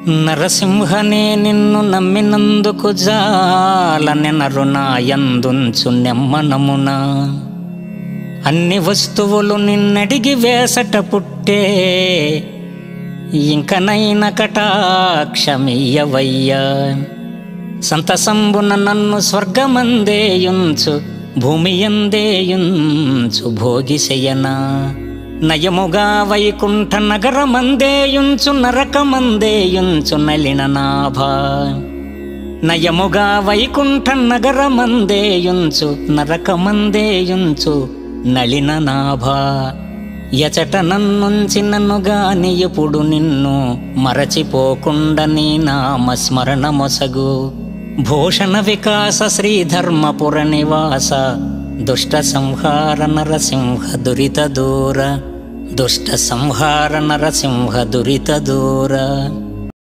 నరసింహనే నిన్ను నమ్మినందుకు జాలనెనరు నాయందుంచు నెమ్మనమున. అన్ని వస్తువులు నిన్నడిగి వేసట పుట్టే, ఇంకనైన కటాక్షమియ్యవయ్యా. సంతసంబున నన్ను స్వర్గమందేయుంచు, భూమియందేయుంచు భోగిశయనా. నయముగా వైకుంఠ నగరమందేయుంచు, నరకమందేయుంచు నలిననాభా. నయముగా వైకుంఠ నగరమందేయుంచు, నరకమందేయుంచు నలిననాభా. ఎచట నన్నుంచి నన్నుగాని ఎప్పుడు నిన్ను మరచిపోకుండా నీ నామస్మరణ మొసగు. భూషణ వికాస శ్రీధర్మపుర నివాస, దుష్ట సంహార నరసింహ దురిత దూర. దుష్ట సంహార నరసింహ దురిత దూర.